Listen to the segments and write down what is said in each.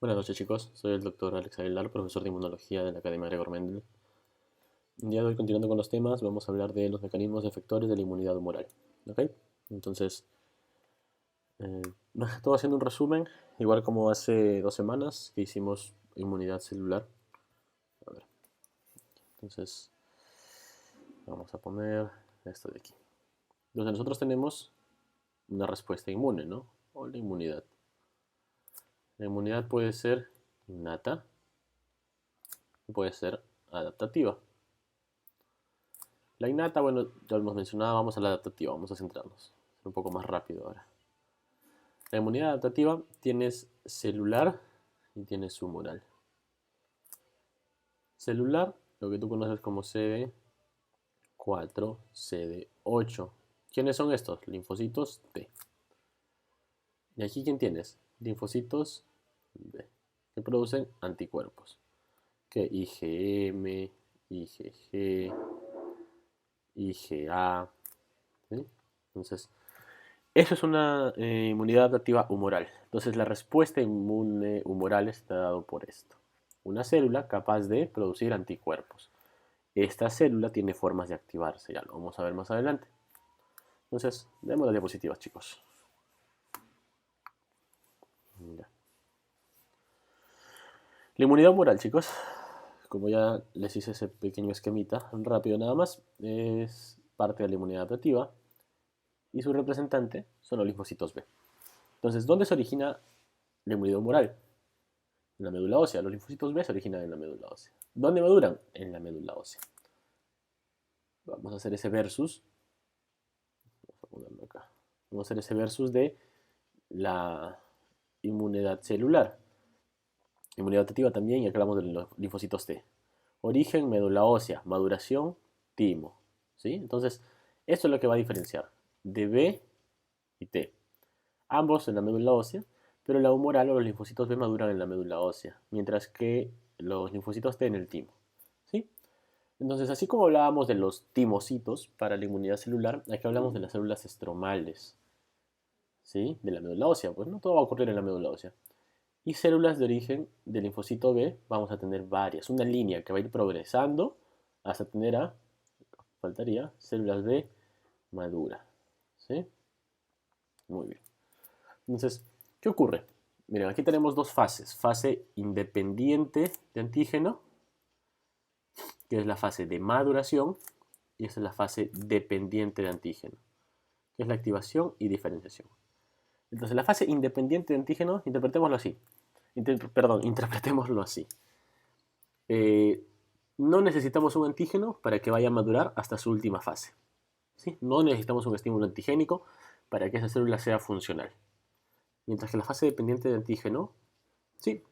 Buenas noches chicos, soy el doctor Alex Aguilar, profesor de Inmunología de la Academia Gregor Mendel. El día de hoy, continuando con los temas, vamos a hablar de los mecanismos efectores de la inmunidad humoral. ¿Ok? Entonces, todo haciendo un resumen, igual como hace 2 semanas que hicimos inmunidad celular. A ver, entonces, vamos a poner esto de aquí. Entonces nosotros tenemos una respuesta inmune, ¿no? O la inmunidad. La inmunidad puede ser innata, puede ser adaptativa. La innata, bueno, ya lo hemos mencionado, vamos a la adaptativa, vamos a centrarnos. Un poco más rápido ahora. La inmunidad adaptativa tienes celular y tienes humoral. Celular, lo que tú conoces como CD4, CD8. ¿Quiénes son estos? Linfocitos T. ¿Y aquí quién tienes? Linfocitos B, que producen anticuerpos. Que IgM, IgG, IgA. ¿Sí? Entonces, eso es una inmunidad adaptativa humoral. Entonces la respuesta inmune humoral está dado por esto. Una célula capaz de producir anticuerpos. Esta célula tiene formas de activarse, ya lo vamos a ver más adelante. Entonces, vemos las diapositivas, chicos. Mira. La inmunidad humoral, chicos, como ya les hice ese pequeño esquemita, rápido nada más, es parte de la inmunidad adaptativa y su representante son los linfocitos B. Entonces, ¿dónde se origina la inmunidad humoral? En la médula ósea. Los linfocitos B se originan en la médula ósea. ¿Dónde maduran? En la médula ósea. Vamos a hacer ese versus. Vamos a ponerlo acá. Vamos a hacer ese versus de la inmunidad celular. Inmunidad adaptativa también, y acá hablamos de los linfocitos T. Origen, médula ósea. Maduración, timo. ¿Sí? Entonces, esto es lo que va a diferenciar de B y T. Ambos en la médula ósea, pero la humoral o los linfocitos B maduran en la médula ósea, mientras que los linfocitos T en el timo. ¿Sí? Entonces, así como hablábamos de los timocitos para la inmunidad celular, aquí hablamos de las células estromales, ¿sí? De la médula ósea, pues no todo va a ocurrir en la médula ósea. Y células de origen del linfocito B vamos a tener varias, una línea que va a ir progresando hasta tener faltaría, células B madura, ¿sí? Muy bien. Entonces, ¿qué ocurre? Miren, aquí tenemos dos fases, fase independiente de antígeno, que es la fase de maduración, y esta es la fase dependiente de antígeno, que es la activación y diferenciación. Entonces, la fase independiente de antígeno, interpretémoslo así. Interpretémoslo así. No necesitamos un antígeno para que vaya a madurar hasta su última fase. ¿Sí? No necesitamos un estímulo antigénico para que esa célula sea funcional. Mientras que la fase dependiente de antígeno, sí.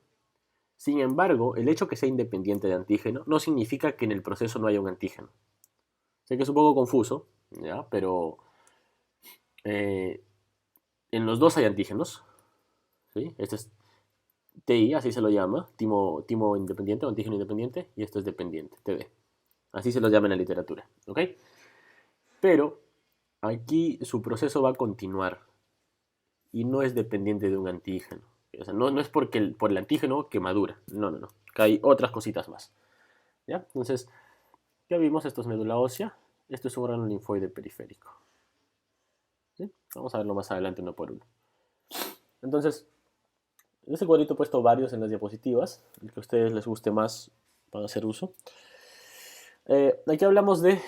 Sin embargo, el hecho que sea independiente de antígeno no significa que en el proceso no haya un antígeno. Sé que es un poco confuso, ¿ya? Pero en los dos hay antígenos, ¿sí? Este es TI, así se lo llama, timo independiente o antígeno independiente, y esto es dependiente, TD. Así se lo llama en la literatura, ¿ok? Pero aquí su proceso va a continuar y no es dependiente de un antígeno. O sea, no es por el antígeno que madura, no. Que hay otras cositas más, ¿ya? Entonces, ya vimos, esto es médula ósea, esto es un órgano linfoide periférico. ¿Sí? Vamos a verlo más adelante uno por uno. Entonces, en este cuadrito he puesto varios en las diapositivas, el que a ustedes les guste más para hacer uso. Aquí hablamos de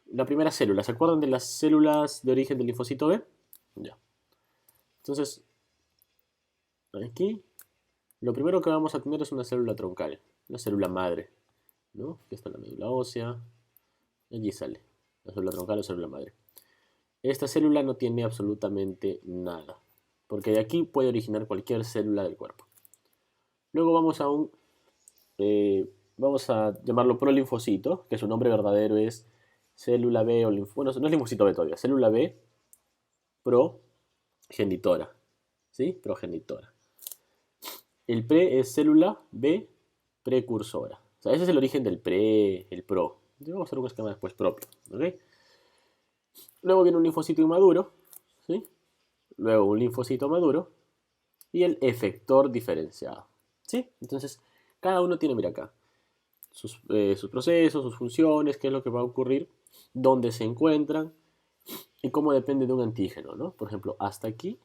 la primera célula. ¿Se acuerdan de las células de origen del linfocito B? Ya. Entonces, aquí, lo primero que vamos a tener es una célula troncal, una célula madre, ¿no? Aquí está la médula ósea, y allí sale la célula troncal o célula madre. Esta célula no tiene absolutamente nada, porque de aquí puede originar cualquier célula del cuerpo. Luego vamos a llamarlo prolinfocito, que su nombre verdadero es célula B o bueno, no es linfocito B todavía, célula B progenitora, ¿sí? Progenitora. El pre es célula B precursora. O sea, ese es el origen del pre, el pro. Vamos a hacer un esquema después propio, ¿ok? Luego viene un linfocito inmaduro, ¿sí? Luego un linfocito maduro y el efector diferenciado. ¿Sí? Entonces, cada uno tiene, mira acá, sus procesos, sus funciones, qué es lo que va a ocurrir, dónde se encuentran y cómo depende de un antígeno, ¿no? Por ejemplo, hasta aquí,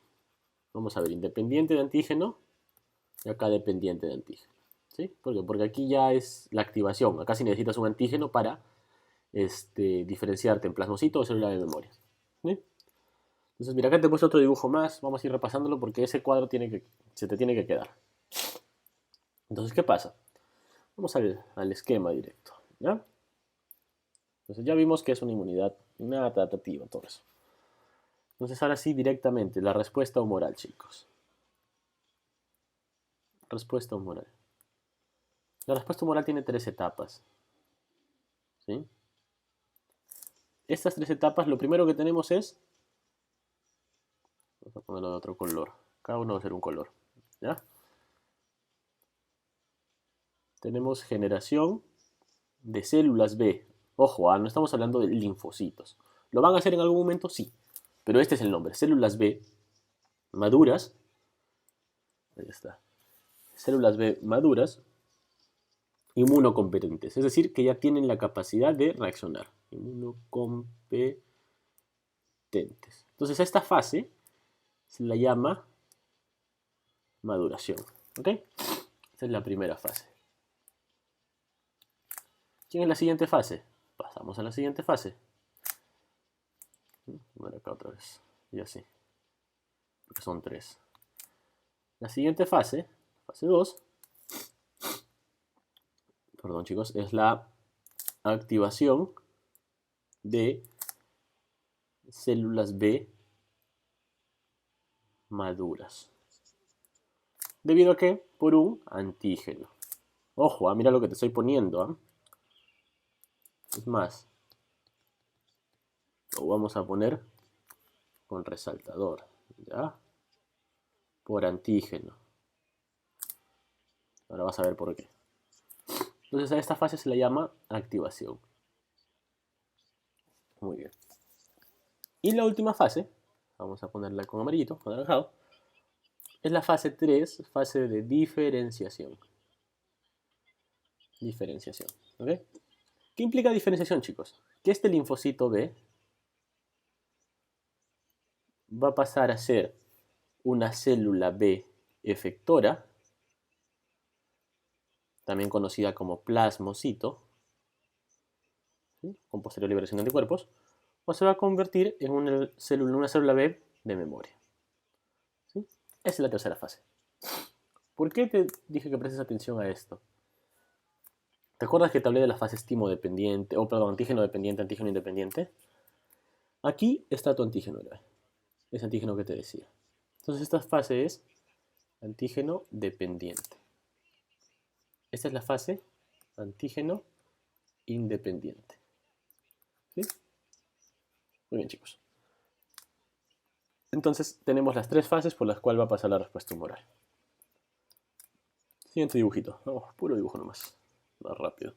vamos a ver, independiente de antígeno y acá dependiente de antígeno. ¿Sí? ¿Por qué? Porque aquí ya es la activación. Acá sí necesitas un antígeno para diferenciarte en plasmocito o célula de memoria. ¿Sí? Entonces, mira, acá te he puesto otro dibujo más. Vamos a ir repasándolo porque ese cuadro se te tiene que quedar. Entonces, ¿qué pasa? Vamos al esquema directo. ¿Ya? Entonces, ya vimos que es una inmunidad innata, adaptativa, todo eso. Entonces, ahora sí, directamente, la respuesta humoral, chicos. Respuesta humoral. La respuesta humoral tiene 3 etapas. ¿Sí? Estas 3 etapas, lo primero que tenemos es. Vamos a ponerlo de otro color. Cada uno va a ser un color. ¿Ya? Tenemos generación de células B. Ojo, no estamos hablando de linfocitos. ¿Lo van a hacer en algún momento? Sí. Pero este es el nombre. Células B maduras. Ahí está. Células B maduras inmunocompetentes. Es decir, que ya tienen la capacidad de reaccionar. Inmunocompetentes. Entonces, a esta fase se la llama maduración. ¿Ok? Esta es la primera fase. ¿Quién es la siguiente fase? Pasamos a la siguiente fase. Bueno, acá otra vez. Y así. Porque son 3. La siguiente fase, fase 2, perdón chicos, es la activación de células B maduras. ¿Debido a qué? Por un antígeno. Ojo, mira lo que te estoy poniendo. Es más, lo vamos a poner con resaltador. ¿Ya? Por antígeno. Ahora vas a ver por qué. Entonces a esta fase se le llama activación. Muy bien. Y la última fase, vamos a ponerla con amarillito, anaranjado, es la fase 3, fase de diferenciación. Diferenciación. ¿Ok? ¿Qué implica diferenciación, chicos? Que este linfocito B va a pasar a ser una célula B efectora, también conocida como plasmocito, ¿sí? Con posterior liberación de anticuerpos, o se va a convertir en una célula B de memoria. ¿Sí? Esa es la tercera fase. ¿Por qué te dije que prestes atención a esto? ¿Te acuerdas que te hablé de las fases timo-dependiente, o perdón, antígeno-dependiente, antígeno-independiente? Aquí está tu antígeno, ese antígeno que te decía. Entonces esta fase es antígeno dependiente. Esta es la fase antígeno independiente. ¿Sí? Muy bien, chicos. Entonces tenemos las 3 fases por las cuales va a pasar la respuesta humoral. Siguiente dibujito. Vamos, puro dibujo nomás. Más rápido.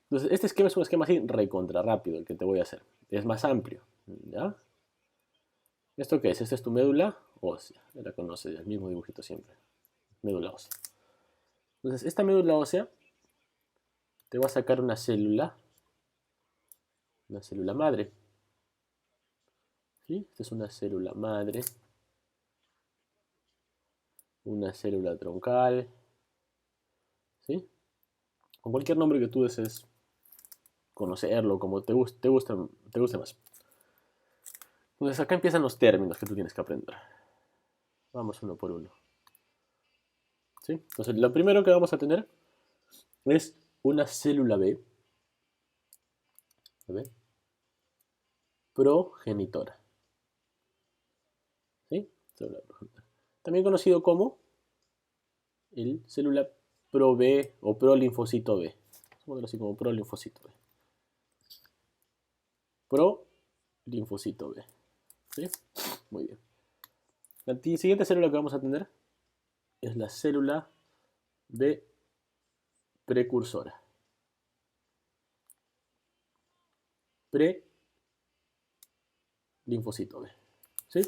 Entonces, este esquema es un esquema así recontra rápido el que te voy a hacer. Es más amplio. ¿Ya? ¿Esto qué es? Esta es tu médula ósea. Ya la conoces, el mismo dibujito siempre. Médula ósea. Entonces, esta médula ósea te va a sacar una célula madre. ¿Sí? Esta es una célula madre, una célula troncal, ¿sí? Con cualquier nombre que tú desees conocerlo, como te guste más. Entonces acá empiezan los términos que tú tienes que aprender. Vamos uno por uno. ¿Sí? Entonces lo primero que vamos a tener es una célula B, progenitora. ¿Sí? Célula progenitora. También conocido como el célula pro-B o prolinfocito B. Vamos a así como prolinfocito B. Prolinfocito B. ¿Sí? Muy bien. La siguiente célula que vamos a tener es la célula B precursora. Pre-linfocito B. ¿Sí?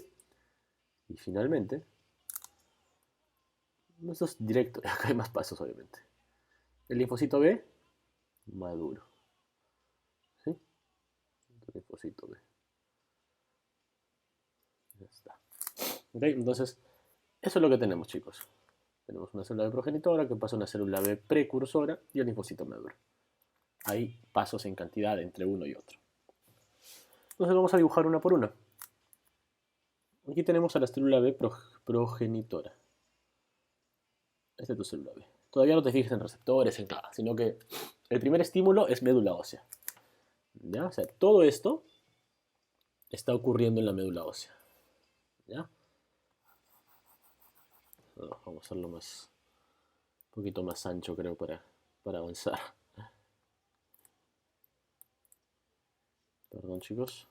Y finalmente Esto es directo, acá hay más pasos obviamente. El linfocito B, maduro. ¿Sí? El linfocito B. Ya está. ¿Ok? Entonces, eso es lo que tenemos, chicos. Tenemos una célula B progenitora que pasa a una célula B precursora y el linfocito maduro. Hay pasos en cantidad entre uno y otro. Entonces vamos a dibujar una por una. Aquí tenemos a la célula B progenitora. Esta es tu célula B. Todavía no te fijes en receptores, en nada, sino que el primer estímulo es médula ósea. ¿Ya? O sea, todo esto está ocurriendo en la médula ósea. ¿Ya? Vamos a hacerlo más, un poquito más ancho, creo, para avanzar. Perdón, chicos.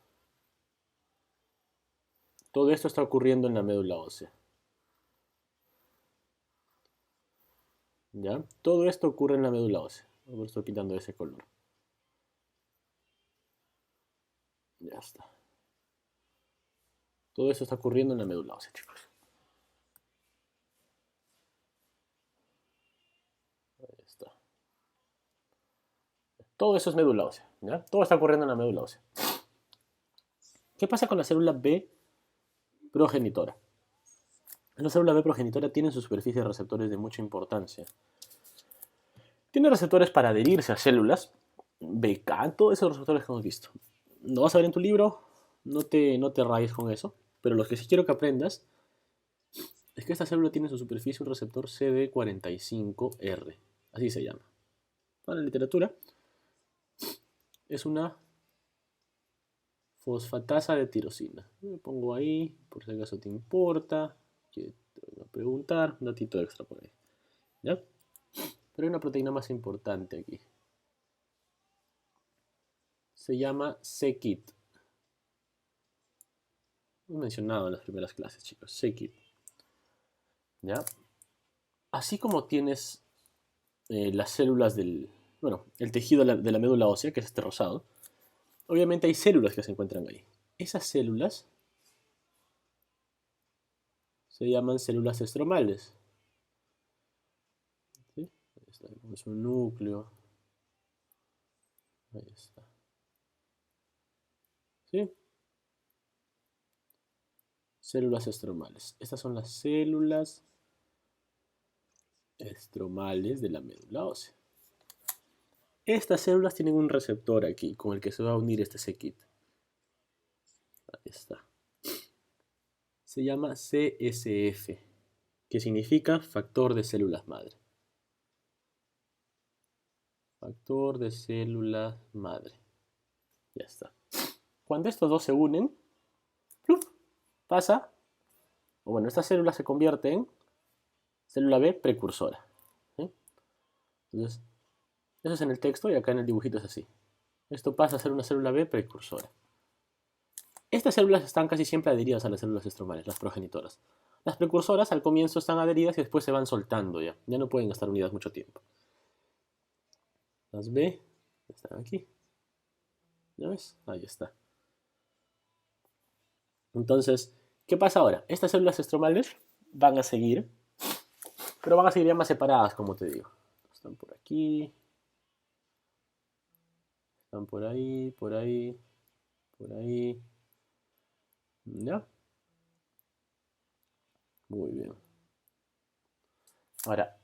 Todo esto está ocurriendo en la médula ósea. ¿Ya? Todo esto ocurre en la médula ósea. Por estoy quitando ese color. Ya está. Todo esto está ocurriendo en la médula ósea, chicos. Ahí está. Todo eso es médula ósea. ¿Ya? Todo está ocurriendo en la médula ósea. ¿Qué pasa con la célula B progenitora? La célula B progenitora tiene en su superficie receptores de mucha importancia. Tiene receptores para adherirse a células, BK, todos esos receptores que hemos visto. No vas a ver en tu libro, no te rayes con eso, pero lo que sí quiero que aprendas es que esta célula tiene en su superficie un receptor CD45R, así se llama. Para la literatura, es una fosfatasa de tirosina. Me pongo ahí, por si acaso te importa, que te voy a preguntar, un datito extra por ahí. ¿Ya? Pero hay una proteína más importante aquí. Se llama c-KIT. Lo he mencionado en las primeras clases, chicos. c-KIT. ¿Ya? Así como tienes las células el tejido de la médula ósea, que es este rosado, obviamente hay células que se encuentran ahí. Esas células se llaman células estromales. ¿Sí? Ahí está, es un núcleo. Ahí está. ¿Sí? Células estromales. Estas son las células estromales de la médula ósea. Estas células tienen un receptor aquí con el que se va a unir este c-KIT. Ahí está. Se llama CSF, que significa factor de células madre. Factor de células madre. Ya está. Cuando estos dos se unen, ¡plup!, pasa, o bueno, esta célula se convierte en célula B precursora. ¿Sí? Entonces, eso es en el texto y acá en el dibujito es así. Esto pasa a ser una célula B precursora. Estas células están casi siempre adheridas a las células estromales, las progenitoras. Las precursoras al comienzo están adheridas y después se van soltando ya. Ya no pueden estar unidas mucho tiempo. Las B están aquí. ¿Ya ves? Ahí está. Entonces, ¿qué pasa ahora? Estas células estromales van a seguir, pero van a seguir ya más separadas, como te digo. Están por aquí. Están por ahí, por ahí, por ahí. ¿Ya? Muy bien. Ahora,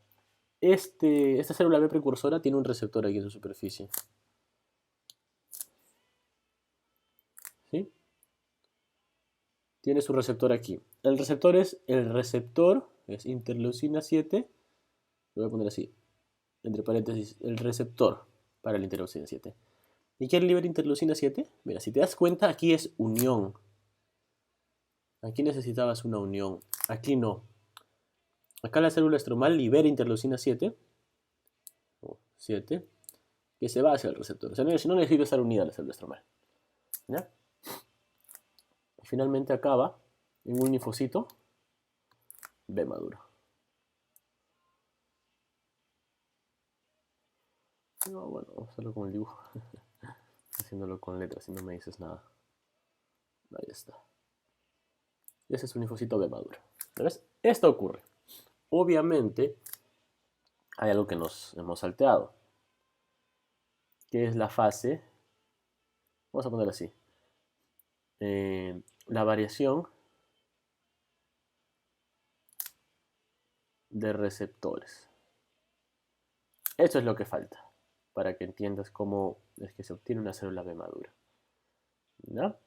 esta célula B precursora tiene un receptor aquí en su superficie. ¿Sí? Tiene su receptor aquí. El receptor es interleucina 7. Lo voy a poner así, entre paréntesis, el receptor para la interleucina 7. ¿Y qué libera interleucina 7? Mira, si te das cuenta, aquí es unión. Aquí necesitabas una unión. Aquí no. Acá la célula estromal libera interleucina 7, que se va hacia el receptor. O sea, no necesita estar unida a la célula estromal. ¿Ya? Y finalmente acaba en un linfocito B maduro. No, bueno, vamos a hacerlo con el dibujo. Haciéndolo con letras, si no me dices nada. Ahí está. Y ese es un linfocito B maduro. ¿Ves? Esto ocurre. obviamente hay algo que nos hemos salteado, que es la fase, vamos a ponerlo así, la variación de receptores. Eso es lo que falta para que entiendas cómo es que se obtiene una célula B madura. ¿Ya?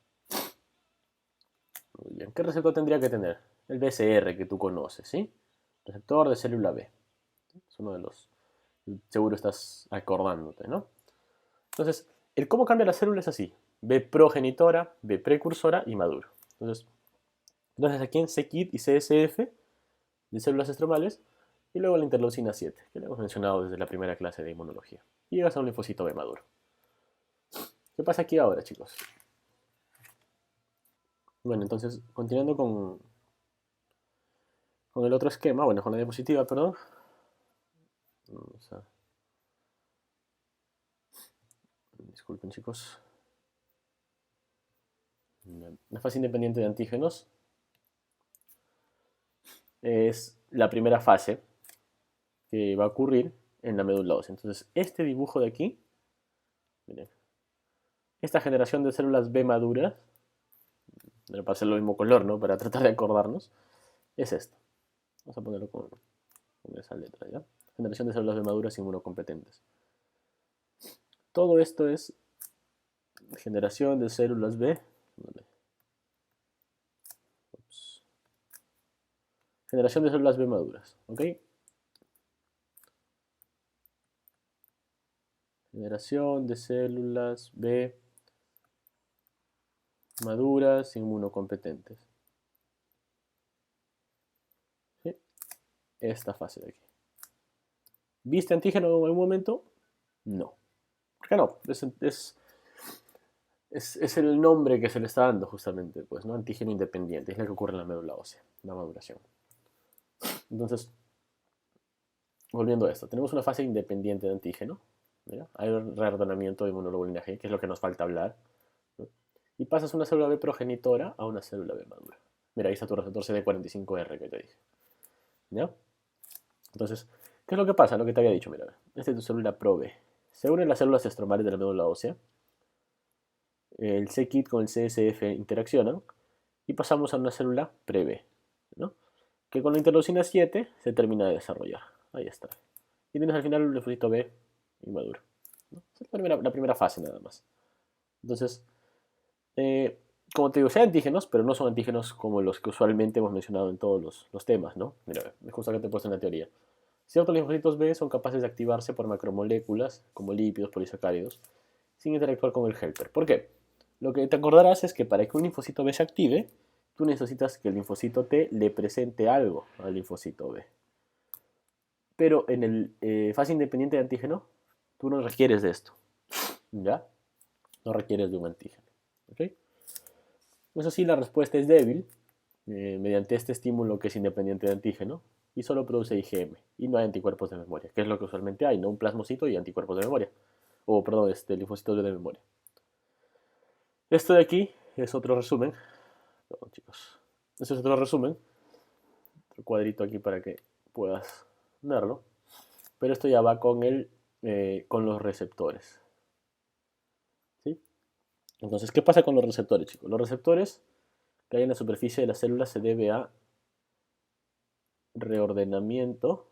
Muy bien. ¿Qué receptor tendría que tener? El BCR que tú conoces, ¿sí? Receptor de célula B. Es uno de los... Seguro estás acordándote, ¿no? Entonces, el cómo cambia la célula es así. B progenitora, B precursora y maduro. Entonces aquí en c-KIT y CSF de células estromales y luego la interleucina 7, que lo hemos mencionado desde la primera clase de inmunología. Y llegas a un linfocito B maduro. ¿Qué pasa aquí ahora, chicos? Bueno, entonces, continuando con el otro esquema, bueno, con la diapositiva, perdón. Disculpen, chicos. La fase independiente de antígenos es la primera fase que va a ocurrir en la médula ósea. Entonces, este dibujo de aquí, miren, esta generación de células B maduras, para hacer lo mismo color, ¿no? Para tratar de acordarnos, es esto. Vamos a ponerlo con esa letra, ¿ya? Generación de células B maduras inmunocompetentes. Todo esto es generación de células B. Generación de células B maduras, ¿ok? Generación de células B maduras inmunocompetentes. ¿Sí? Esta fase de aquí. ¿Viste antígeno en algún momento? No. ¿Por qué no? Es el nombre que se le está dando justamente, pues, ¿no? Antígeno independiente. Es lo que ocurre en la médula ósea, la maduración. Entonces, volviendo a esto, tenemos una fase independiente de antígeno. ¿Mira? Hay reordenamiento de inmunoglobulina G, que es lo que nos falta hablar, ¿no? Y pasas una célula B progenitora a una célula B madura. Mira, ahí está tu receptor CD45R que te dije. ¿Ya? Entonces, ¿qué es lo que pasa? Lo que te había dicho, mira, esta es tu célula pro-B. Se unen las células estromales de la médula ósea, el c-KIT con el CSF interaccionan y pasamos a una célula pre-B, ¿no? Que con la interleucina 7 se termina de desarrollar. Ahí está. Y tienes al final un linfocito B inmaduro, ¿no? Esa es la primera fase nada más. Entonces, como te digo, sean antígenos, pero no son antígenos como los que usualmente hemos mencionado en todos los temas, ¿no? Mira, justo acá te he puesto en la teoría. Ciertos linfocitos B son capaces de activarse por macromoléculas, como lípidos, polisacáridos, sin interactuar con el helper. ¿Por qué? Lo que te acordarás es que para que un linfocito B se active, tú necesitas que el linfocito T le presente algo al linfocito B. Pero en el fase independiente de antígeno, tú no requieres de esto, ¿ya? No requieres de un antígeno, ¿ok? Eso sí, la respuesta es débil mediante este estímulo que es independiente de antígeno y solo produce IgM y no hay anticuerpos de memoria, que es lo que usualmente hay, ¿no? Un plasmocito y anticuerpos de memoria. O, perdón, linfocitos de memoria. Esto de aquí es otro resumen. Perdón, chicos. Este es otro resumen. Otro cuadrito aquí para que puedas verlo. Pero esto ya va con los receptores. ¿Sí? Entonces, ¿qué pasa con los receptores, chicos? Los receptores que hay en la superficie de la célula se debe a reordenamiento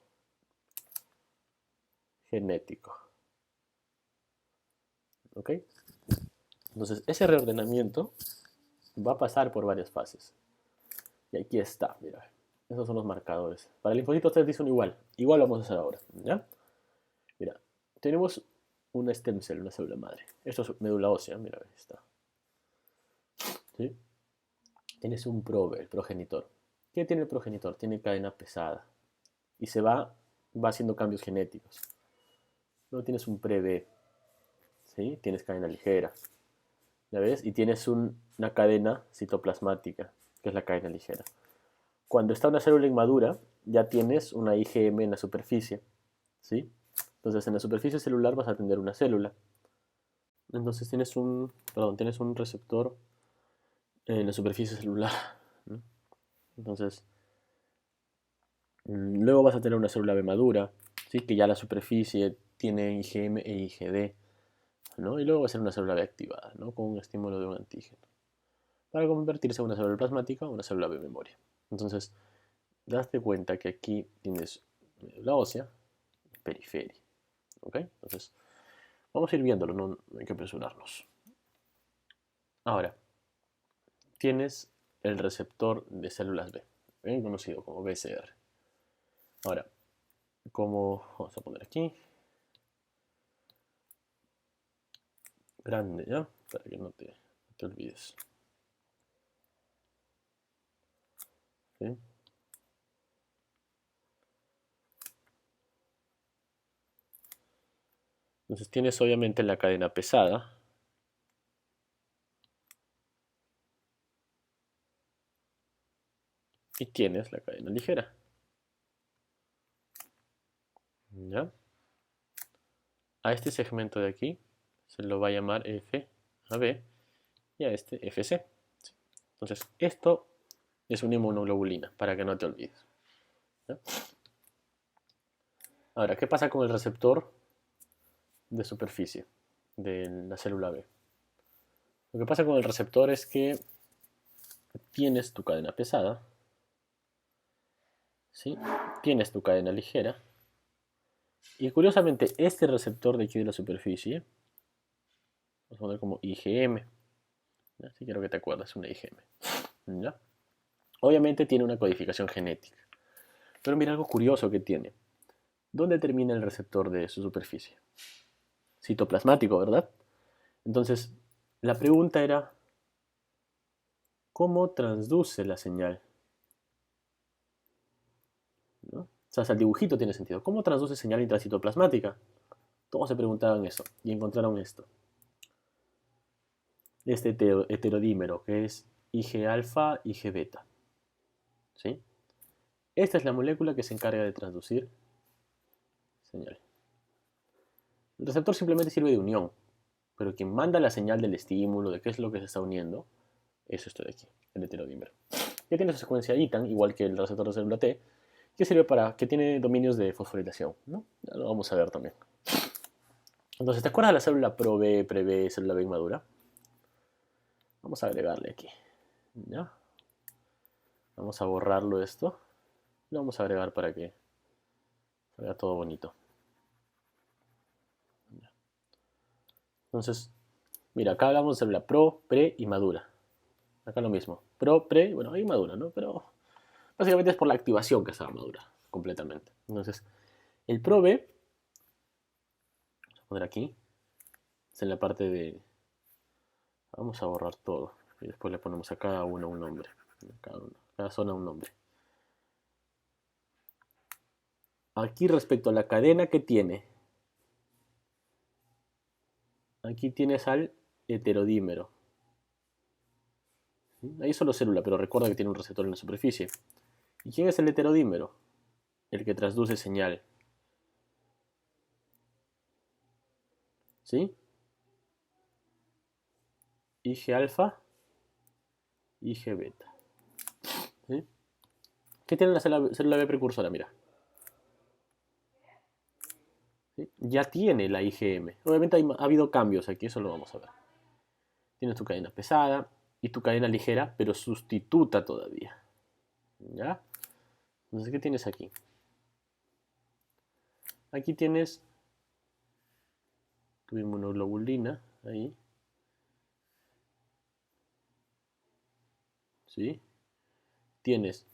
genético. ¿Ok? Entonces, ese reordenamiento va a pasar por varias fases. Y aquí está, mira. Esos son los marcadores. Para el linfocito ustedes dicen igual. Igual lo vamos a hacer ahora. ¿Ya? Mira, tenemos una stem cell, una célula madre. Esto es médula ósea, mira, ahí está. ¿Sí? Tienes un probe, el progenitor. ¿Qué tiene el progenitor? Tiene cadena pesada. Y va haciendo cambios genéticos. Luego tienes un pre-B. ¿Sí? Tienes cadena ligera. ¿Ya ves? Y tienes una cadena citoplasmática, que es la cadena ligera. Cuando está una célula inmadura, ya tienes una IgM en la superficie, ¿sí? Entonces, en la superficie celular vas a tener una célula. Entonces tienes un receptor en la superficie celular, ¿no? Entonces, Luego vas a tener una célula B madura, ¿sí? Que ya la superficie tiene IgM e IgD, ¿no? Y luego va a ser una célula B activada, ¿no? Con un estímulo de un antígeno, para convertirse en una célula plasmática o una célula B memoria. Entonces, daste cuenta que aquí tienes médula ósea, periferia, ¿ok? Entonces, vamos a ir viéndolo, no hay que apresurarnos. Ahora, tienes el receptor de células B, bien conocido como BCR. Ahora, como vamos a poner aquí, grande, ¿ya? Para que no te olvides. ¿Sí? Entonces tienes obviamente la cadena pesada, y tienes la cadena ligera, ¿ya? A este segmento de aquí se lo va a llamar F a B y a este FC. Entonces esto es una inmunoglobulina, para que no te olvides, ¿ya? Ahora, ¿qué pasa con el receptor de superficie de la célula B? Lo que pasa con el receptor es que tienes tu cadena pesada, ¿sí? Tienes tu cadena ligera, y curiosamente este receptor de aquí de la superficie, vamos a poner como IgM, ¿ya? Si quiero que te acuerdes, una IgM, ¿ya? Obviamente tiene una codificación genética, pero mira algo curioso que tiene. ¿Dónde termina el receptor de su superficie? Citoplasmático, ¿verdad? Entonces, la pregunta era, ¿cómo transduce la señal? ¿No? O sea, el dibujito tiene sentido. ¿Cómo transduce señal intracitoplasmática? Todos se preguntaban eso y encontraron esto. Este heterodímero que es Ig alfa, Ig beta. ¿Sí? Esta es la molécula que se encarga de transducir señal. El receptor simplemente sirve de unión, pero quien manda la señal del estímulo, de qué es lo que se está uniendo, es esto de aquí, el heterodímero. Ya tiene su secuencia ITAN, igual que el receptor de célula T, que sirve para que tiene dominios de fosforilación, ¿no? Ya lo vamos a ver también. Entonces, ¿te acuerdas de la célula ProB, PreB, célula B inmadura? Vamos a agregarle aquí, ¿ya? Vamos a borrarlo esto. Lo vamos a agregar para que salga todo bonito. Entonces, mira, acá hablamos de célula pro, pre y madura. Acá lo mismo. Pro, pre, bueno, hay madura, ¿no? Pero básicamente es por la activación que está madura completamente. Entonces, el pro B, vamos a poner aquí, es en la parte de... Vamos a borrar todo. Y después le ponemos a cada uno un nombre. Cada zona un nombre. Aquí respecto a la cadena que tiene, aquí tienes al heterodímero. Ahí solo célula, pero recuerda que tiene un receptor en la superficie. ¿Y quién es el heterodímero? El que transduce señal. ¿Sí? Ig alfa, Ig beta. ¿Sí? ¿Qué tiene la célula B precursora? Mira. ¿Sí? Ya tiene la IgM. Obviamente ha habido cambios aquí, eso lo vamos a ver. Tienes tu cadena pesada y tu cadena ligera, pero sustituta todavía. ¿Ya? Entonces, ¿qué tienes aquí? Aquí tienes tu inmunoglobulina, ahí. ¿Sí? Tienes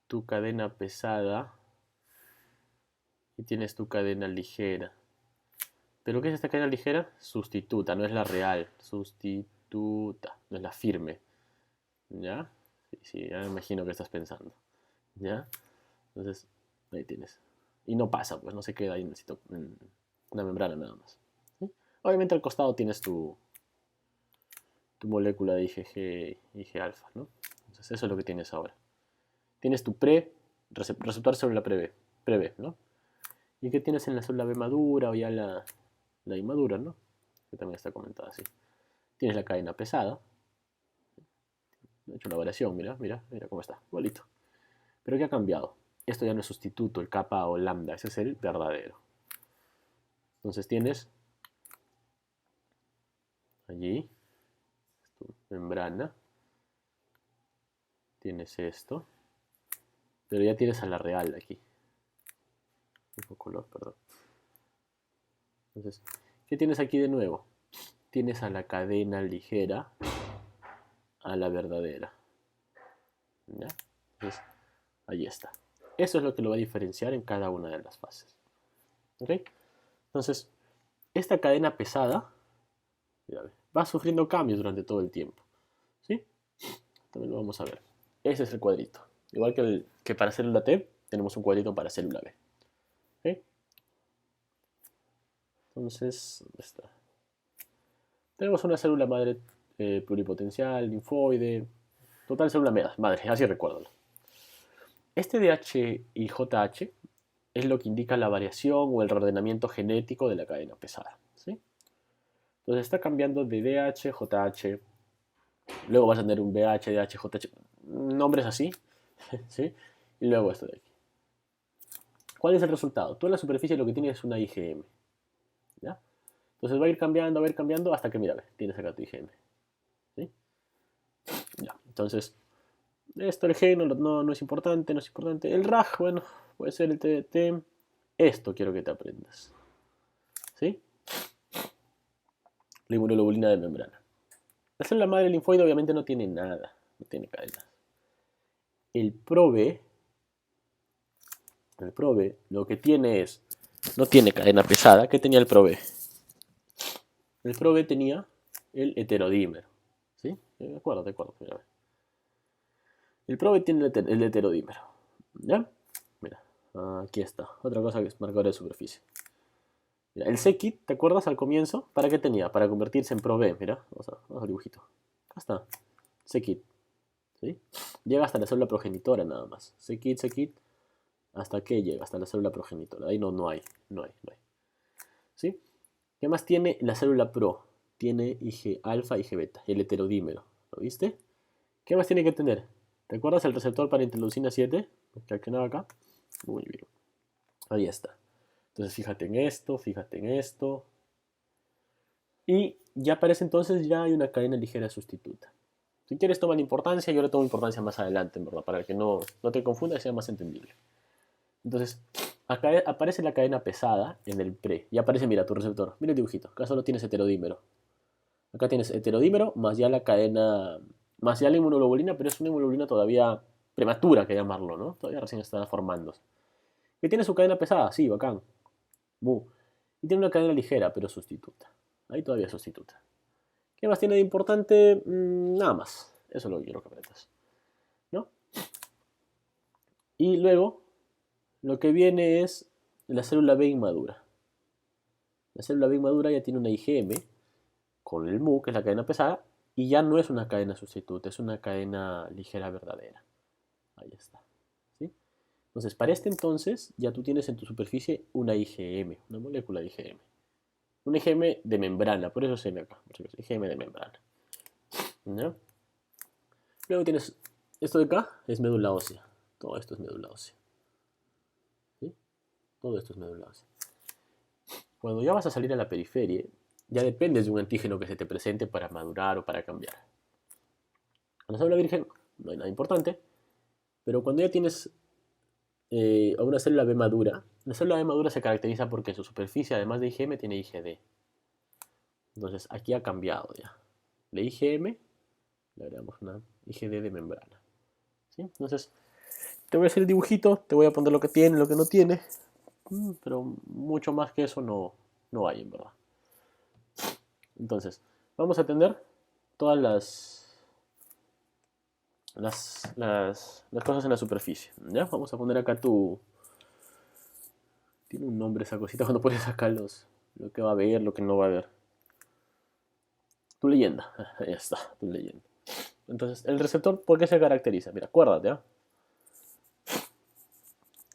tu cadena pesada y tienes tu cadena ligera. ¿Pero qué es esta cadena ligera? Sustituta, no es la real. Sustituta, no es la firme. ¿Ya? Sí, sí, ya me imagino que estás pensando. ¿Ya? Entonces, ahí tienes. Y no pasa, pues no se queda ahí en una membrana nada más. ¿Sí? Obviamente al costado tienes tu molécula de IgG, Ig alfa, ¿no? Entonces eso es lo que tienes ahora. Tienes tu receptor célula pre-B, ¿no? ¿Y qué tienes en la célula B madura o ya la inmadura, ¿no? Que también está comentada así. Tienes la cadena pesada. He hecho una variación, mira, mira, mira cómo está, igualito. Pero ¿qué ha cambiado? esto ya no es sustituto, el kappa o lambda, ese es el verdadero. Entonces tienes allí tu membrana, tienes esto, pero ya tienes a la real aquí. Mismo color, perdón. Entonces, ¿qué tienes aquí de nuevo? Tienes a la cadena ligera, a la verdadera. ¿Ya? Entonces, ahí está. Eso es lo que lo va a diferenciar en cada una de las fases. ¿Ok? Entonces, esta cadena pesada va sufriendo cambios durante todo el tiempo. ¿Sí? También lo vamos a ver. Ese es el cuadrito. Igual que para célula T, tenemos un cuadrito para célula B. ¿Ok? Entonces, ¿dónde está? Tenemos una célula madre pluripotencial, linfoide, total célula madre, así recuérdalo. Este DH y JH es lo que indica la variación o el reordenamiento genético de la cadena pesada. ¿Sí? Entonces está cambiando de DH, JH, luego vas a tener un BH, DH, JH, nombres así, ¿sí? Y luego esto de aquí. ¿Cuál es el resultado? Tú en la superficie lo que tienes es una IgM, ¿ya? Entonces va a ir cambiando hasta que, mira, tienes acá tu IgM, ¿sí? Ya, entonces, esto el G no es importante, no es importante. El RAG, bueno, puede ser el TDT. Esto quiero que te aprendas, ¿sí? La inmunoglobulina de membrana. La célula madre linfoide obviamente no tiene nada, no tiene cadenas. El PROBE lo que tiene es, no tiene cadena pesada. ¿Qué tenía el PROBE? El PROBE tenía el heterodímero, ¿sí? De acuerdo. Mira. El PROBE tiene el heterodímero, ¿ya? Mira, aquí está, otra cosa que es marcador de superficie. Mira, el C-kit, ¿te acuerdas al comienzo? ¿Para qué tenía? Para convertirse en PROB, mira, vamos al dibujito. Acá está, C-kit, ¿sí? Llega hasta la célula progenitora nada más. C-kit, ¿hasta qué llega? Hasta la célula progenitora. Ahí no hay. ¿Sí? ¿Qué más tiene la célula pro? Tiene Ig alfa y Ig beta, el heterodímero. ¿Lo viste? ¿Qué más tiene que tener? ¿Te acuerdas el receptor para interleucina 7? Que accionaba acá. Muy bien. Ahí está. Entonces fíjate en esto. Y ya para ese entonces ya hay una cadena ligera sustituta. Si quieres tomar importancia, yo le tomo importancia más adelante, en verdad, para que no te confundas y sea más entendible. Entonces, acá aparece la cadena pesada en el pre. Y aparece, mira, tu receptor. Mira el dibujito. Acá solo tienes heterodímero. Acá tienes heterodímero más ya la cadena, más ya la inmunoglobulina, pero es una inmunoglobulina todavía prematura, que llamarlo, ¿no? Todavía recién está formándose. ¿Y tiene su cadena pesada? Sí, bacán. Y tiene una cadena ligera, pero sustituta. Ahí todavía es sustituta. ¿Qué más tiene de importante? Nada más. Eso es lo que quiero que aprendas, ¿no? Y luego, lo que viene es la célula B inmadura. La célula B inmadura ya tiene una IgM con el Mu, que es la cadena pesada, y ya no es una cadena sustituta, es una cadena ligera verdadera. Ahí está. ¿Sí? Entonces, para este entonces, ya tú tienes en tu superficie una IgM, una molécula de IgM. Una IgM de membrana, por eso se ve acá. IgM de membrana. ¿No? Luego tienes esto de acá, es médula ósea. Todo esto es médula ósea. ¿Sí? Todo esto es médula ósea. Cuando ya vas a salir a la periferia, ya dependes de un antígeno que se te presente para madurar o para cambiar. A la célula virgen no hay nada importante, pero cuando ya tienes a una célula B madura, la célula B madura se caracteriza porque en su superficie, además de IgM, tiene IgD. Entonces aquí ha cambiado ya. La IgM, le agregamos una IgD de membrana. ¿Sí? Entonces, te voy a hacer el dibujito, te voy a poner lo que tiene, lo que no tiene, pero mucho más que eso no hay en verdad. Entonces, vamos a tener todas las cosas en la superficie. ¿Ya? Vamos a poner acá Tiene un nombre esa cosita cuando pones acá lo que va a ver, lo que no va a ver. Tu leyenda. Ahí está, tu leyenda. Entonces, el receptor, ¿por qué se caracteriza? Mira, acuérdate, ¿eh?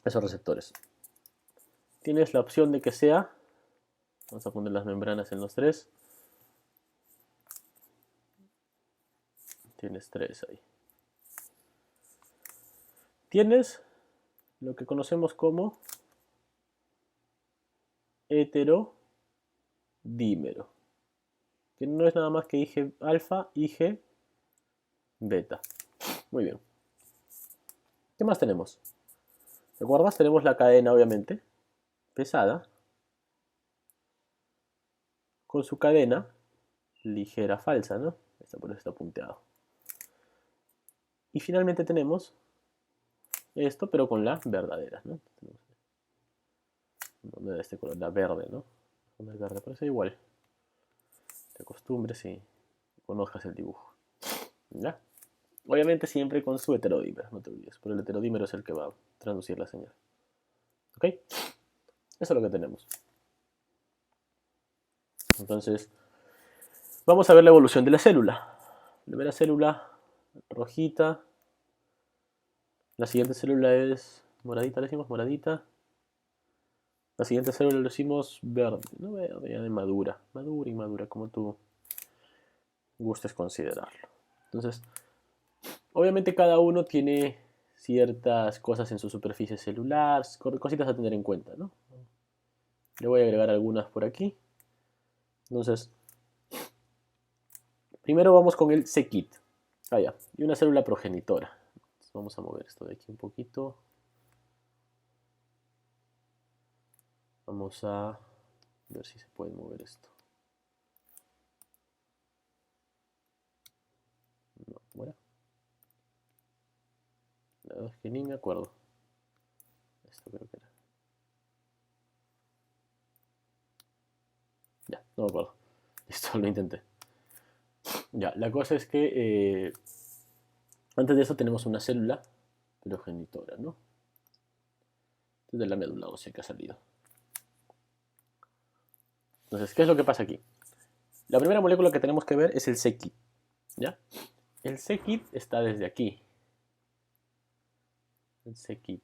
Esos receptores. Tienes la opción de que sea, vamos a poner las membranas en los tres. Tienes tres ahí. Tienes lo que conocemos como heterodímero, que no es nada más que Ig alfa, Ig beta. Muy bien. ¿Qué más tenemos? ¿Te acuerdas? Tenemos la cadena, obviamente, pesada, con su cadena ligera falsa, ¿no? Por eso está punteado. Y finalmente tenemos esto, pero con la verdadera, ¿no? De este color, la verde, ¿no? Con el verde, parece igual. Te acostumbres y conozcas el dibujo. ¿Ya? Obviamente siempre con su heterodímero, no te olvides, pero el heterodímero es el que va a traducir la señal. ¿Ok? Eso es lo que tenemos. Entonces, vamos a ver la evolución de la célula. Primera célula rojita. La siguiente célula es moradita, le decimos moradita. La siguiente célula le decimos verde, no verde, ya de madura. Madura y madura, como tú gustes considerarlo. Entonces, obviamente cada uno tiene ciertas cosas en su superficie celular, cositas a tener en cuenta, ¿no? Le voy a agregar algunas por aquí. Entonces, primero vamos con el C-kit. Ah, ya. Y una célula progenitora. Entonces, vamos a mover esto de aquí un poquito. Vamos a ver si se puede mover esto. No, ¿cómo era? La verdad es que ni me acuerdo. Esto creo que era. Ya, no me acuerdo. Listo, lo intenté. Ya, la cosa es que antes de eso tenemos una célula progenitora, ¿no? Desde la médula ósea que ha salido. Entonces, ¿qué es lo que pasa aquí? La primera molécula que tenemos que ver es el C-kit, ¿ya? El C-kit está desde aquí. El C-kit.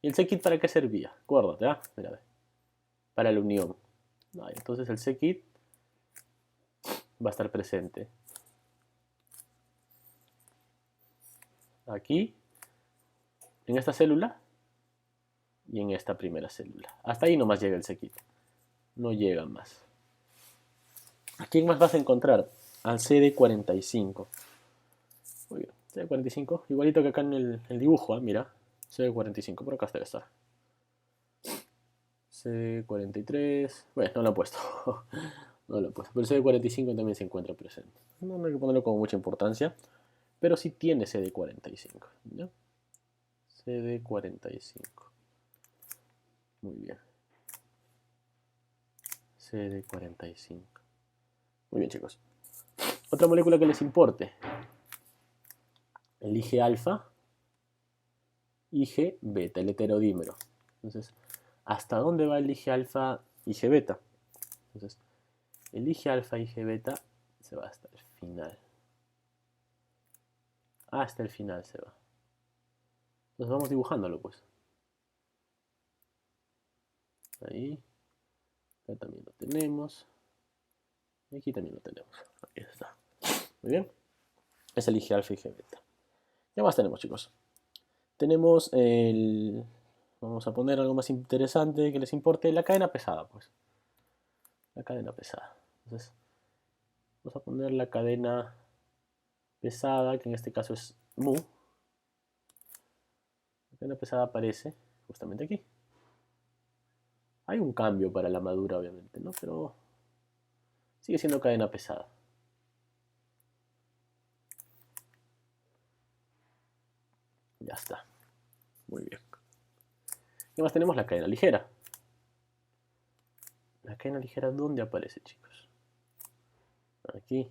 ¿Y el C-kit para qué servía? Acuérdate, ¿ah? Mira, para la unión. Entonces el C-kit va a estar presente aquí, en esta célula y en esta primera célula. Hasta ahí nomás llega el C-kit. No llega más. ¿A quién más vas a encontrar? Al CD45. Muy bien, CD45, igualito que acá en el dibujo, ¿eh? Mira, CD45, por acá debe estar. C43, bueno, no lo he puesto. No lo he puesto, pero el CD45 también se encuentra presente. No hay que ponerlo con mucha importancia, pero sí tiene CD45. ¿Ya? CD45. Muy bien. CD45. Muy bien, chicos. Otra molécula que les importe. El Ig alfa, Ig beta, el heterodímero. Entonces, ¿hasta dónde va el Ig alfa, Ig beta? Entonces, el Ig alfa, Ig beta se va hasta el final. Hasta el final se va. Entonces vamos dibujándolo, pues. Ahí. Acá también lo tenemos. Y aquí también lo tenemos. Ahí está. Muy bien. Es el Ig alfa y Ig beta. ¿Qué más tenemos, chicos? Tenemos el... Vamos a poner algo más interesante que les importe. La cadena pesada, pues. La cadena pesada. Entonces, vamos a poner la cadena pesada, que en este caso es mu. La cadena pesada aparece justamente aquí. Hay un cambio para la madura, obviamente, ¿no? Pero sigue siendo cadena pesada. Ya está. Muy bien. ¿Qué más tenemos? La cadena ligera. La cadena ligera, ¿dónde aparece, chicos? Aquí.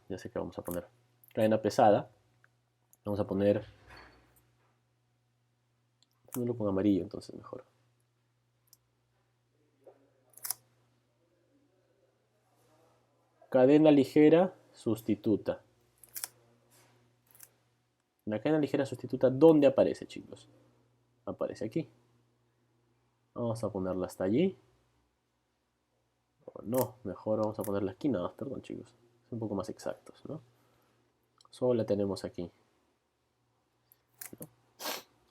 Ya sé que vamos a poner. Cadena pesada. Vamos a ponerlo con amarillo, entonces mejor. Cadena ligera sustituta. La cadena ligera sustituta, ¿dónde aparece, chicos? Aparece aquí. Vamos a ponerla hasta allí. O no, mejor vamos a ponerla aquí. No, perdón, chicos. Es un poco más exactos, ¿no? Solo la tenemos aquí.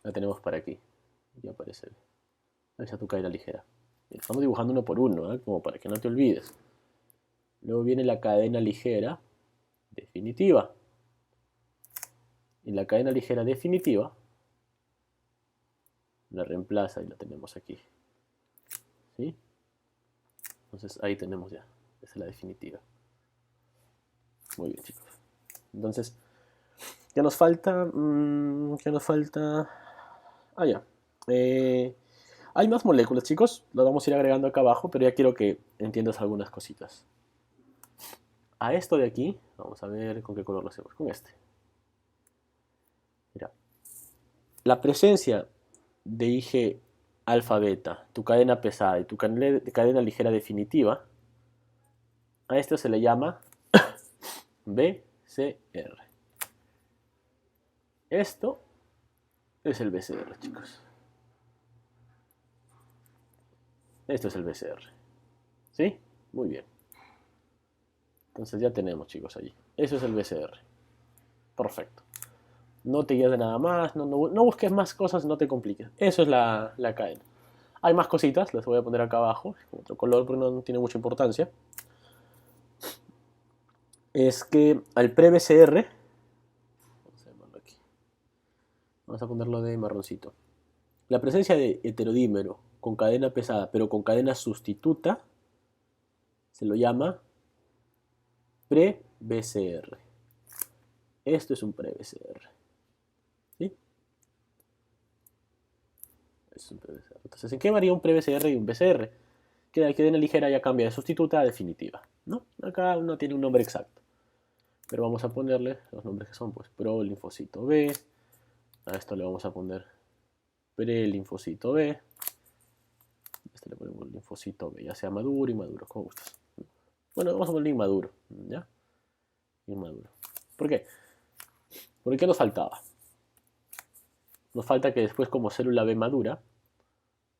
la tenemos para aquí. Y aparece esa tu cadena ligera. Estamos dibujando uno por uno, como para que no te olvides. Luego viene la cadena ligera definitiva. Y la cadena ligera definitiva la reemplaza y la tenemos aquí. ¿Sí? Entonces ahí tenemos ya. Esa es la definitiva. Muy bien, chicos. Entonces, ¿qué nos falta? ¿Qué nos falta? Ah, ya. Hay más moléculas, chicos. Las vamos a ir agregando acá abajo, pero ya quiero que entiendas algunas cositas. A esto de aquí, vamos a ver con qué color lo hacemos. Con este. Mira. La presencia de IG alfa beta, tu cadena pesada y tu cadena ligera definitiva, a esto se le llama BCR. Esto es el BCR, chicos. Esto es el BCR. ¿Sí? Muy bien. Entonces ya tenemos, chicos, allí. Eso es el BCR. Perfecto. No te guías de nada más, no busques más cosas, no te compliques. Eso es la cadena. Hay más cositas, las voy a poner acá abajo, con otro color porque no tiene mucha importancia. Es que al pre-BCR, vamos a ponerlo de marroncito. La presencia de heterodímero con cadena pesada, pero con cadena sustituta, se lo llama pre-BCR. Esto es un pre-BCR. ¿Sí? Es un pre-BCR. Entonces, ¿en qué varía un pre-BCR y un BCR? Que la cadena ligera ya cambia de sustituta a definitiva, ¿no? Acá no tiene un nombre exacto. Pero vamos a ponerle los nombres que son, pues, pro-linfocito B. A esto le vamos a poner pre-linfocito B. A este le ponemos linfocito B, ya sea maduro, inmaduro, como gustas. Bueno, vamos a poner inmaduro, ¿ya? Inmaduro. ¿Por qué? ¿Por qué nos faltaba? Nos falta que después, como célula B madura,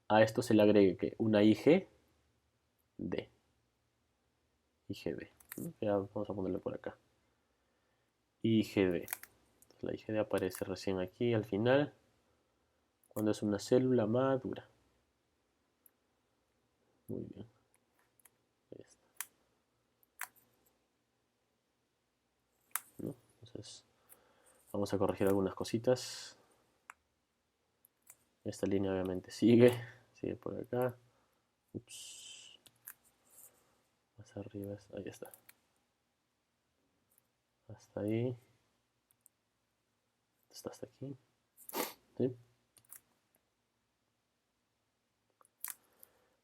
a esto se le agregue que una IgD. IgD. Ya vamos a ponerle por acá. IgD. La IgD aparece recién aquí al final, cuando es una célula madura. Muy bien. Ahí está. ¿No? Entonces, vamos a corregir algunas cositas. Esta línea obviamente sigue por acá. Ups. Más arriba, ahí está. Hasta ahí. Hasta aquí. ¿Sí?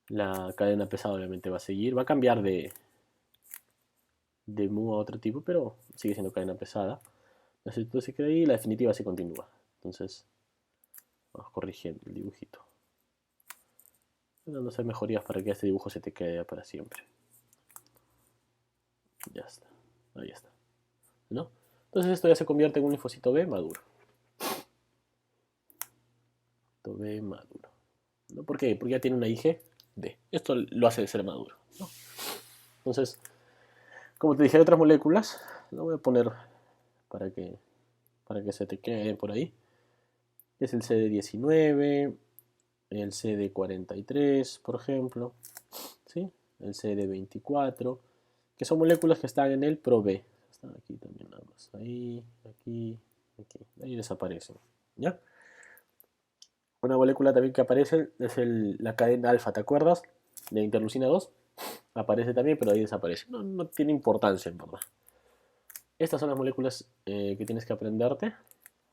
La cadena pesada obviamente va a seguir. Va a cambiar de mu a otro tipo, pero sigue siendo cadena pesada. La sustituta se queda ahí y la definitiva se continúa. Entonces, vamos corrigiendo el dibujito. Dando mejorías para que este dibujo se te quede para siempre. Ya está. Ahí está. ¿No? Entonces esto ya se convierte en un linfocito B maduro. B maduro. ¿No? ¿Por qué? Porque ya tiene una IgD. Esto lo hace ser maduro, ¿no? Entonces, como te dije, hay otras moléculas. Lo voy a poner para que se te quede por ahí. Es el CD19, el CD43, por ejemplo, ¿sí? El CD24, que son moléculas que están en el ProB. Están aquí también nada más. Ahí, aquí, aquí. Ahí desaparecen, ¿ya? Una molécula también que aparece es la cadena alfa, ¿te acuerdas? De interleucina 2. Aparece también, pero ahí desaparece. No tiene importancia, en verdad. Estas son las moléculas que tienes que aprenderte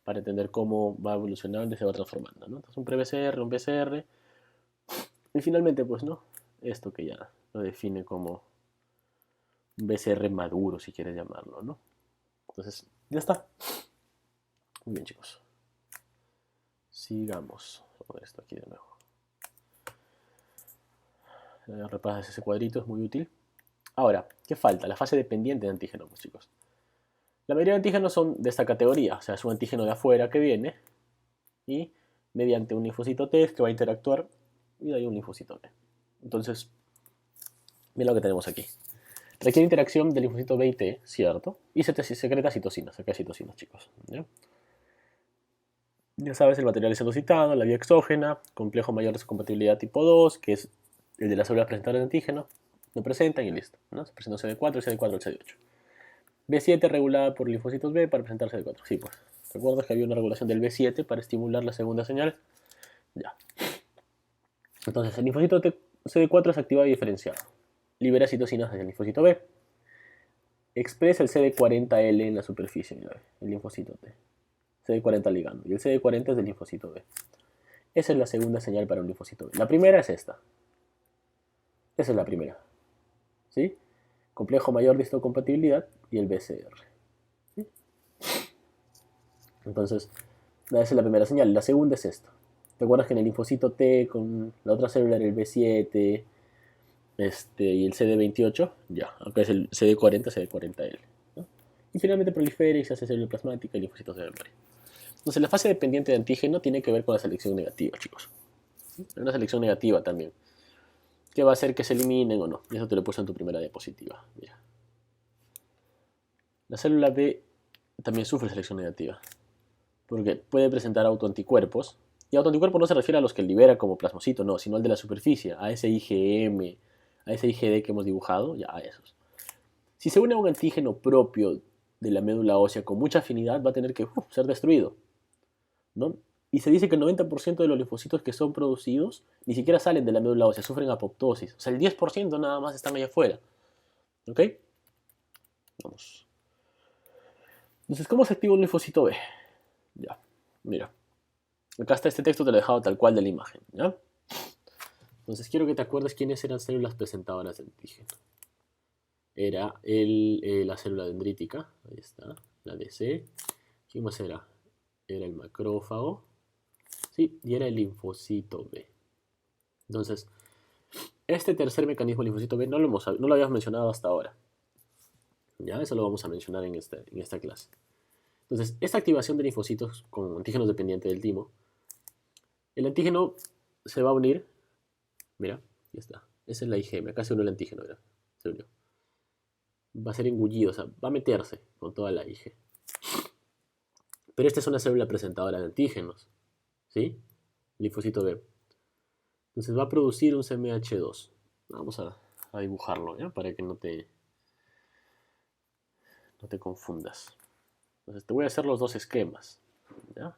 para entender cómo va evolucionando y se va transformando, ¿no? Entonces un pre-BCR, un BCR. Y finalmente, pues, ¿no? Esto que ya lo define como un BCR maduro, si quieres llamarlo, ¿no? Entonces, ya está. Muy bien, chicos. Sigamos. Voy a poner esto aquí de nuevo. Repasas ese cuadrito, es muy útil. Ahora, ¿qué falta? La fase dependiente de antígenos, pues, chicos. La mayoría de antígenos son de esta categoría, o sea, es un antígeno de afuera que viene y mediante un linfocito T que va a interactuar y de ahí un linfocito B. Entonces, mira lo que tenemos aquí. Requiere interacción del linfocito B y T, ¿cierto? Y se secreta citocinas, acá hay citocinas, chicos, ¿ya? Ya sabes, el material es endocitado, la vía exógena, complejo mayor de su compatibilidad tipo 2, que es el de las células presentadoras de antígeno, lo presentan y listo, ¿no? Se presenta CD4, el CD4, el CD8. B7 regulada por linfocitos B para presentar CD4. Sí, pues. ¿Recuerdas que había una regulación del B7 para estimular la segunda señal? Ya. Entonces, el linfocito CD4 es activado y diferenciado. Libera citocinas hacia el linfocito B. Expresa el CD40L en la superficie, mira, el linfocito T. CD40 ligando. Y el CD40 es del linfocito B. Esa es la segunda señal para un linfocito B. La primera es esta. Esa es la primera. ¿Sí? Complejo mayor de histocompatibilidad y el BCR. ¿Sí? Entonces, esa es la primera señal. La segunda es esto. ¿Te acuerdas que en el linfocito T con la otra célula era el B7 y el CD28? Ya, acá es el CD40, CD40L. ¿No? Y finalmente prolifera y se hace célula plasmática y linfocitos de memoria. Entonces, la fase dependiente de antígeno tiene que ver con la selección negativa, chicos. Hay una selección negativa también, que va a hacer que se eliminen o no. Y eso te lo he puesto en tu primera diapositiva. Mira. La célula B también sufre selección negativa, porque puede presentar autoanticuerpos. Y autoanticuerpos no se refiere a los que libera como plasmocito, no, sino al de la superficie, a ese IgM, a ese IgD que hemos dibujado, ya a esos. Si se une a un antígeno propio de la médula ósea con mucha afinidad, va a tener que ser destruido, ¿no? Y se dice que el 90% de los linfocitos que son producidos ni siquiera salen de la médula ósea, sufren apoptosis. O sea, el 10% nada más están allá afuera. ¿Ok? Vamos. Entonces, ¿cómo se activa un linfocito B? Ya, mira. Acá está este texto, te lo he dejado tal cual de la imagen, ¿ya? Entonces quiero que te acuerdes quiénes eran células presentadoras de antígeno. Era la célula dendrítica, ahí está, la DC. ¿Quién más era? Era el macrófago, sí, y era el linfocito B. Entonces, este tercer mecanismo, el linfocito B, no lo habíamos mencionado hasta ahora. Ya, eso lo vamos a mencionar en esta clase. Entonces, esta activación de linfocitos con antígenos dependientes del timo, el antígeno se va a unir, mira, ya está, esa es la IgM, acá se unió el antígeno, mira, se unió. Va a ser engullido, o sea, va a meterse con toda la Ig. Pero esta es una célula presentadora de antígenos, ¿sí? Linfocito B. Entonces va a producir un CMH2. Vamos a dibujarlo, ¿ya? Para que no te confundas. Entonces te voy a hacer los dos esquemas, ¿ya?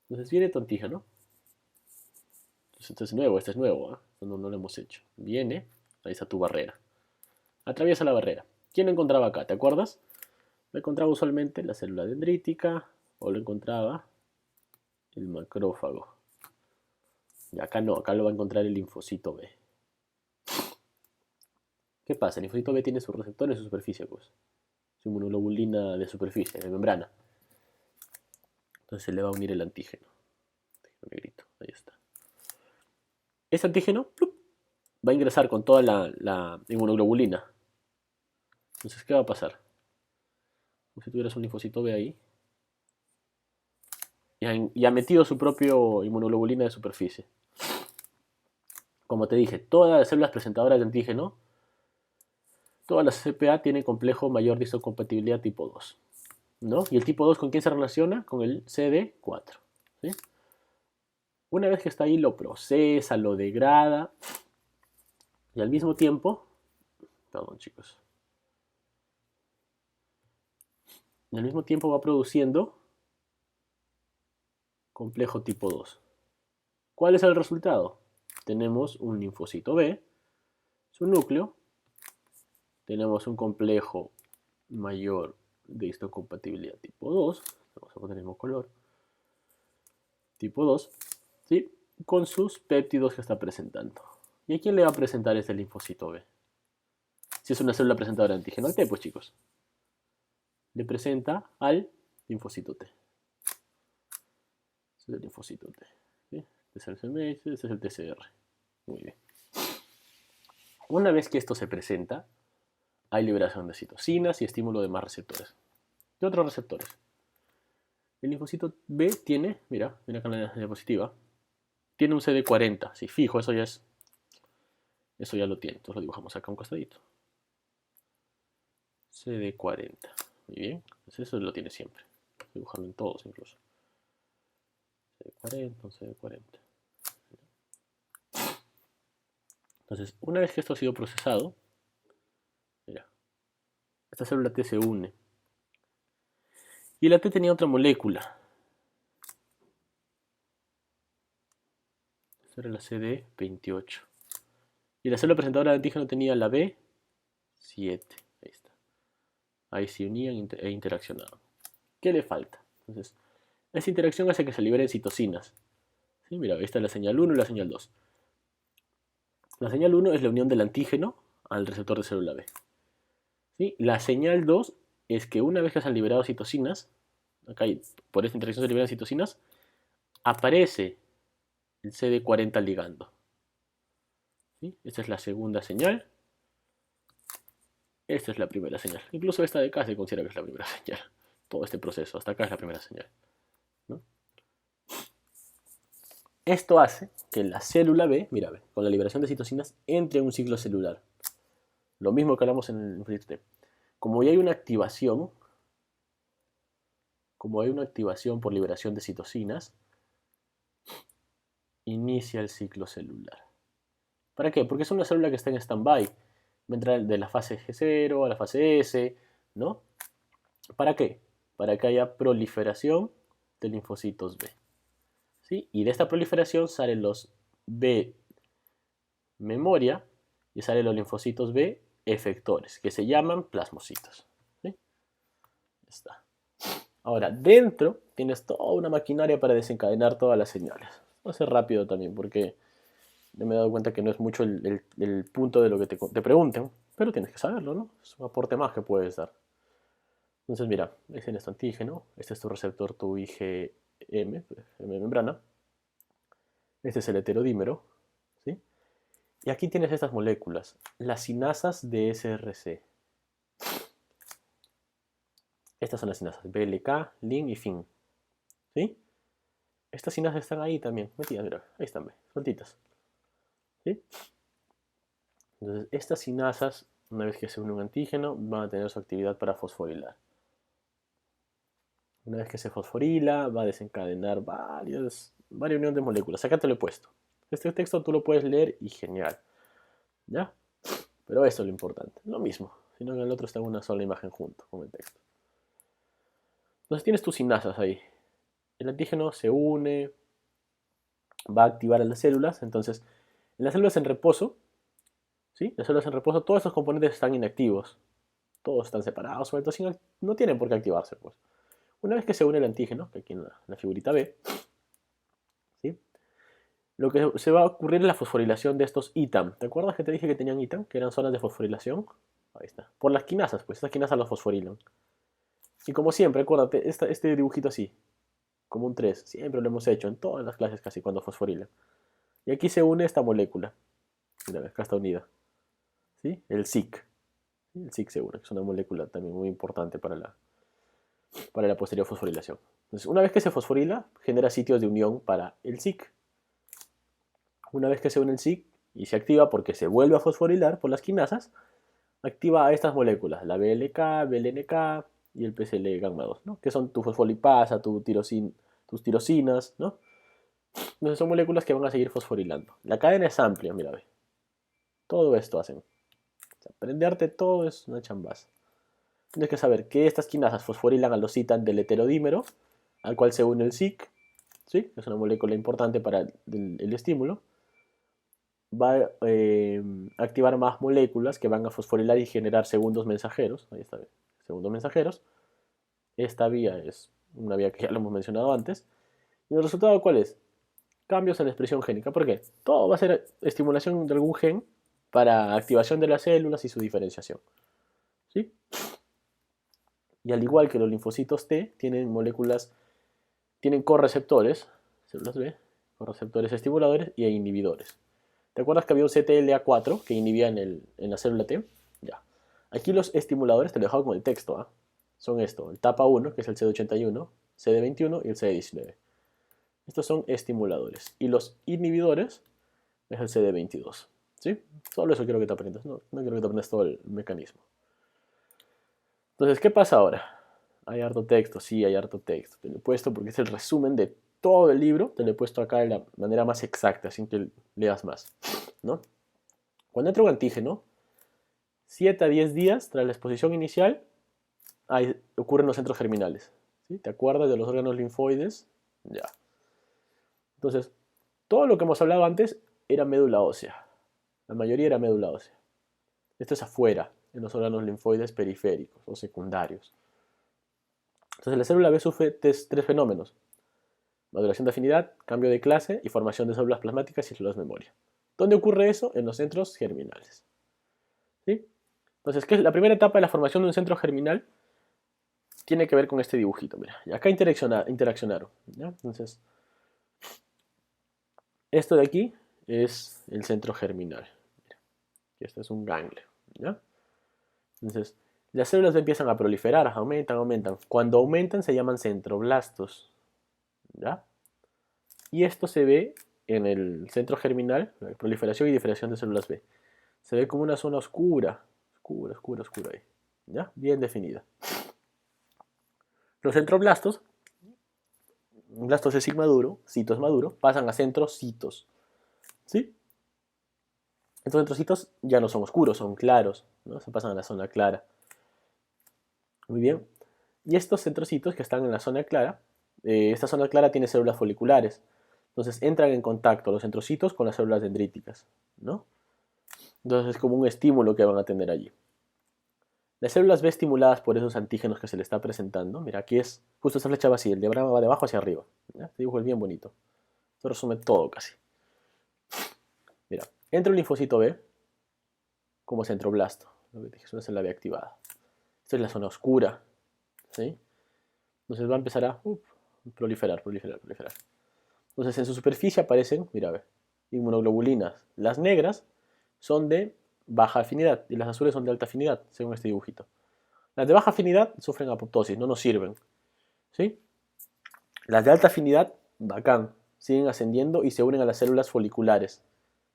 Entonces viene tu antígeno. Entonces, este es nuevo, ¿eh? No lo hemos hecho. Viene, ahí está tu barrera. Atraviesa la barrera. ¿Quién lo encontraba acá? ¿Te acuerdas? Lo encontraba usualmente la célula dendrítica o lo encontraba el macrófago. Y acá no, acá lo va a encontrar el linfocito B. ¿Qué pasa? El linfocito B tiene su receptor en su superficie, pues. Su inmunoglobulina de superficie, de membrana. Entonces se le va a unir el antígeno. Antígeno negrito, ahí está. Ese antígeno ¡plup!, va a ingresar con toda la inmunoglobulina. Entonces, ¿qué va a pasar? Como si tuvieras un linfocito B ahí. Y ha metido su propio inmunoglobulina de superficie. Como te dije, todas las células presentadoras de antígeno, todas las CPA tienen complejo mayor de histocompatibilidad tipo 2. ¿No? ¿Y el tipo 2 con quién se relaciona? Con el CD4. ¿Sí? Una vez que está ahí, lo procesa, lo degrada y al mismo tiempo, perdón chicos, y al mismo tiempo va produciendo complejo tipo 2. ¿Cuál es el resultado? Tenemos un linfocito B, su núcleo, tenemos un complejo mayor de histocompatibilidad tipo 2, vamos a poner el mismo color, tipo 2, ¿sí? Con sus péptidos que está presentando. ¿Y a quién le va a presentar este linfocito B? Si es una célula presentadora de antígeno al T, pues chicos, le presenta al linfocito T. Este es el linfocito T. ¿Sí? Este es el CMH, este es el TCR. Muy bien. Una vez que esto se presenta, hay liberación de citocinas y estímulo de más receptores. ¿De otros receptores? El linfocito B tiene, mira acá en la diapositiva, tiene un CD40. Sí, fijo, eso ya lo tiene. Entonces lo dibujamos acá a un costadito. CD40. Muy bien. Entonces eso lo tiene siempre. Dibujarlo en todos incluso. CD40, un CD40. Entonces, una vez que esto ha sido procesado, mira, esta célula T se une. Y la T tenía otra molécula. Esta era la CD28. Y la célula presentadora de antígeno tenía la B7. Ahí está. Ahí se unían e interaccionaban. ¿Qué le falta? Entonces, esa interacción hace que se liberen citocinas. ¿Sí? Mira, esta es la señal 1 y la señal 2. La señal 1 es la unión del antígeno al receptor de célula B. ¿Sí? La señal 2 es que una vez que se han liberado citocinas, acá por esta interacción se liberan citocinas, aparece el CD40 ligando. ¿Sí? Esta es la segunda señal. Esta es la primera señal. Incluso esta de acá se considera que es la primera señal. Todo este proceso, hasta acá es la primera señal, ¿no? Esto hace que la célula B, mira, con la liberación de citocinas, entre en un ciclo celular. Lo mismo que hablamos en el linfocito T. Como ya hay una activación, por liberación de citocinas, inicia el ciclo celular. ¿Para qué? Porque es una célula que está en stand-by. Va a entrar de la fase G0 a la fase S, ¿no? ¿Para qué? Para que haya proliferación de linfocitos B. ¿Sí? Y de esta proliferación salen los B memoria y salen los linfocitos B efectores, que se llaman plasmocitos. ¿Sí? Está. Ahora, dentro tienes toda una maquinaria para desencadenar todas las señales. Va a ser rápido también, porque me he dado cuenta que no es mucho el punto de lo que te pregunten, pero tienes que saberlo, ¿no? Es un aporte más que puedes dar. Entonces, mira, este es tu antígeno, este es tu receptor, tu IgM, membrana. Este es el heterodímero, ¿sí? Y aquí tienes estas moléculas, las sinasas de SRC. Estas son las sinasas, BLK, LIN y FIN, ¿sí? Estas sinasas están ahí también, metidas, mira, ahí están, sueltitas, ¿sí? Entonces, estas sinasas, una vez que se une un antígeno, van a tener su actividad para fosforilar. Una vez que se fosforila, va a desencadenar varias uniones de moléculas. Acá te lo he puesto. Este texto tú lo puedes leer y genial, ¿ya? Pero eso es lo importante. Lo mismo, sino que en el otro está una sola imagen junto con el texto. Entonces tienes tus sinasas ahí. El antígeno se une, va a activar a las células. Entonces, en las células en reposo, ¿sí? Las células en reposo, todos estos componentes están inactivos. Todos están separados, sueltos, no tienen por qué activarse, pues. Una vez que se une el antígeno, que aquí en la figurita B, ¿sí? Lo que se va a ocurrir es la fosforilación de estos ITAM. ¿Te acuerdas que te dije que tenían ITAM? Que eran zonas de fosforilación. Ahí está. Por las quinasas, pues estas quinasas los fosforilan. Y como siempre, acuérdate, este dibujito así, como un 3, siempre lo hemos hecho en todas las clases casi cuando fosforilan. Y aquí se une esta molécula. Mira, acá está unida. ¿Sí? El SIC. El SIC se une, que es una molécula también muy importante para la posterior fosforilación. Entonces, una vez que se fosforila, genera sitios de unión para el SIC. Una vez que se une el SIC y se activa porque se vuelve a fosforilar por las quinasas, activa a estas moléculas, la BLK, BLNK y el PCL gamma 2, ¿no? Que son tu fosfolipasa, tus tirosinas, ¿no? Entonces son moléculas que van a seguir fosforilando. La cadena es amplia, mira, ve. Todo esto hacen. O sea, aprenderte todo es una chambaza. Tienes que saber que estas quinasas fosforilan a los citan del heterodímero, al cual se une el SIC, ¿sí? Es una molécula importante para el estímulo. Va a activar más moléculas que van a fosforilar y generar segundos mensajeros. Ahí está, segundos mensajeros. Esta vía es una vía que ya lo hemos mencionado antes. ¿Y el resultado cuál es? Cambios en la expresión génica. ¿Por qué? Todo va a ser estimulación de algún gen para activación de las células y su diferenciación. ¿Sí? Y al igual que los linfocitos T, tienen moléculas, tienen correceptores, células B, correceptores estimuladores y inhibidores. ¿Te acuerdas que había un CTLA4 que inhibía en la célula T? Ya. Aquí los estimuladores, te lo he dejado con el texto, ¿eh? Son esto, el TAPA1, que es el CD81, CD21 y el CD19. Estos son estimuladores. Y los inhibidores es el CD22. ¿Sí? Solo eso quiero que te aprendas. No quiero que te aprendas todo el mecanismo. Entonces, ¿qué pasa ahora? Hay harto texto, sí, hay harto texto. Te lo he puesto porque es el resumen de todo el libro te lo he puesto acá de la manera más exacta, sin que leas más, ¿no? Cuando entra un antígeno, 7 a 10 días tras la exposición inicial, ocurren los centros germinales. ¿Sí? ¿Te acuerdas de los órganos linfoides? Ya. Entonces, todo lo que hemos hablado antes era médula ósea. La mayoría era médula ósea. Esto es afuera, en los órganos linfoides periféricos o secundarios. Entonces, la célula B sufre tres fenómenos: maduración de afinidad, cambio de clase y formación de células plasmáticas y células memoria. ¿Dónde ocurre eso? En los centros germinales. ¿Sí? Entonces, ¿qué es la primera etapa de la formación de un centro germinal? Tiene que ver con este dibujito, mira. Y acá interaccionaron. ¿Ya? Entonces, esto de aquí es el centro germinal. Mira, este es un ganglio. ¿Ya? Entonces, las células empiezan a proliferar, aumentan. Cuando aumentan se llaman centroblastos. ¿Ya? Y esto se ve en el centro germinal, la proliferación y diferenciación de células B. Se ve como una zona oscura ahí. ¿Ya? Bien definida. Los centroblastos, blastos de sigma duro, citos maduro, pasan a centrocitos. ¿Sí? Estos centrocitos ya no son oscuros, son claros, ¿no? Se pasan a la zona clara. Muy bien. Y estos centrocitos que están en la zona clara, esta zona clara tiene células foliculares. Entonces entran en contacto los centrocitos con las células dendríticas, ¿no? Entonces es como un estímulo que van a tener allí. Las células B estimuladas por esos antígenos que se le está presentando, mira, aquí es justo esa flecha va así, el diagrama va de abajo hacia arriba. ¿Ya? Este dibujo es bien bonito. Esto resume todo casi. Mira, entra un linfocito B como centroblasto, lo que dije, es una célula B activada. Esta es la zona oscura, ¿sí? Entonces va a empezar a proliferar. Entonces en su superficie aparecen, mira, a ver, inmunoglobulinas. Las negras son de baja afinidad y las azules son de alta afinidad, según este dibujito. Las de baja afinidad sufren apoptosis, no nos sirven. ¿Sí? Las de alta afinidad, bacán, siguen ascendiendo y se unen a las células foliculares,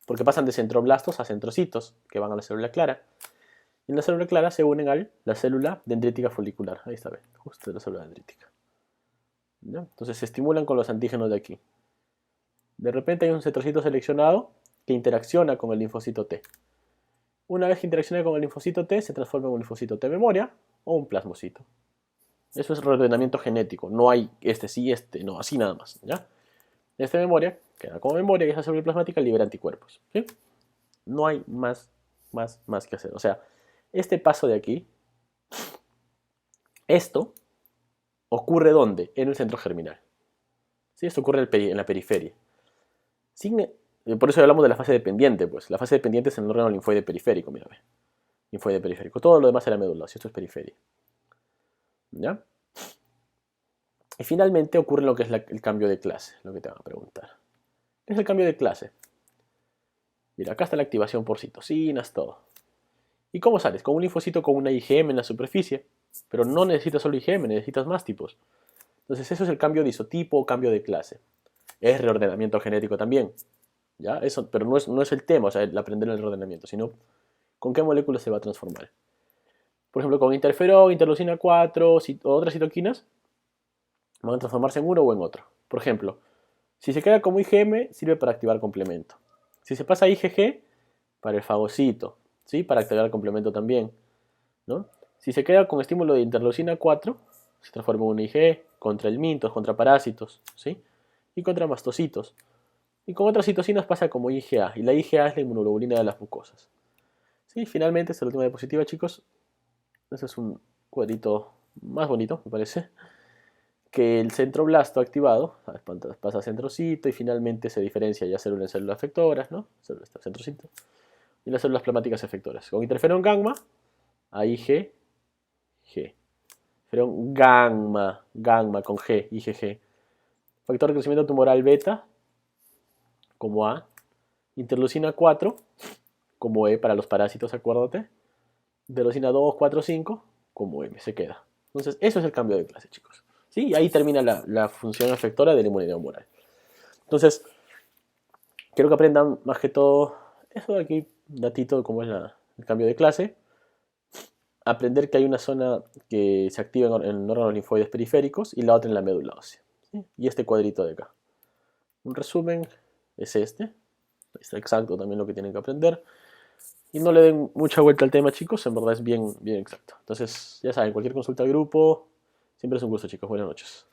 porque pasan de centroblastos a centrocitos, que van a la célula clara. Y en la célula clara se unen a la célula dendrítica folicular. Ahí está, justo la célula dendrítica. ¿Ya? Entonces se estimulan con los antígenos de aquí. De repente hay un centrocito seleccionado que interacciona con el linfocito T. Una vez que interacciona con el linfocito T, se transforma en un linfocito T memoria o un plasmocito. Eso es reordenamiento genético. No hay este sí, este no, así nada más. ¿Ya? Esta memoria queda como memoria y esa célula plasmática libera anticuerpos. ¿Sí? No hay más que hacer. O sea, este paso de aquí, esto ocurre ¿dónde? En el centro germinal. ¿Sí? Esto ocurre en la periferia. Por eso hablamos de la fase dependiente, pues. La fase dependiente es en el órgano linfoide periférico, mírame. Linfoide periférico. Todo lo demás era médula, si esto es periferia. ¿Ya? Y finalmente ocurre lo que es el cambio de clase, lo que te van a preguntar. ¿Qué es el cambio de clase? Mira, acá está la activación por citocinas, todo. ¿Y cómo sales? Con un linfocito con una IgM en la superficie. Pero no necesitas solo IgM, necesitas más tipos. Entonces eso es el cambio de isotipo o cambio de clase. Es reordenamiento genético también. ¿Ya? Eso, pero no es el tema, o sea, el aprender el reordenamiento, sino con qué molécula se va a transformar. Por ejemplo, con interferón, interleucina 4 o otras citoquinas, van a transformarse en uno o en otro. Por ejemplo, si se queda como IgM, sirve para activar complemento. Si se pasa a IgG, para el fagocito, ¿sí? Para activar el complemento también, ¿no? Si se queda con estímulo de interleucina 4, se transforma en un IgE contra el mintos, contra parásitos, ¿sí? Y contra mastocitos. Y con otras citocinas pasa como IgA, y la IgA es la inmunoglobulina de las mucosas. ¿Sí? Finalmente, esta es la última diapositiva, chicos. Este es un cuadrito más bonito, me parece. Que el centroblasto activado pasa a centrocito y finalmente se diferencia ya célula en células efectoras, ¿no? Célula está centrocito. Y las células plasmáticas efectoras. Con interferón gamma, a IG, G. Interferón gamma con G, IgG. Factor de crecimiento tumoral beta, como A. Interleucina 4, como E para los parásitos, acuérdate. Interleucina 2, 4, 5, como M, se queda. Entonces, eso es el cambio de clase, chicos. ¿Sí? Y ahí termina la función efectora de la inmunidad humoral. Entonces, quiero que aprendan más que todo eso de aquí, datito de cómo es el cambio de clase. Aprender que hay una zona que se activa en órganos linfoides periféricos y la otra en la médula ósea. ¿sí? Y este cuadrito de acá. Un resumen es este. Está exacto también lo que tienen que aprender. Y no le den mucha vuelta al tema, chicos. En verdad es bien, bien exacto. Entonces, ya saben, cualquier consulta al grupo. Siempre es un gusto, chicos. Buenas noches.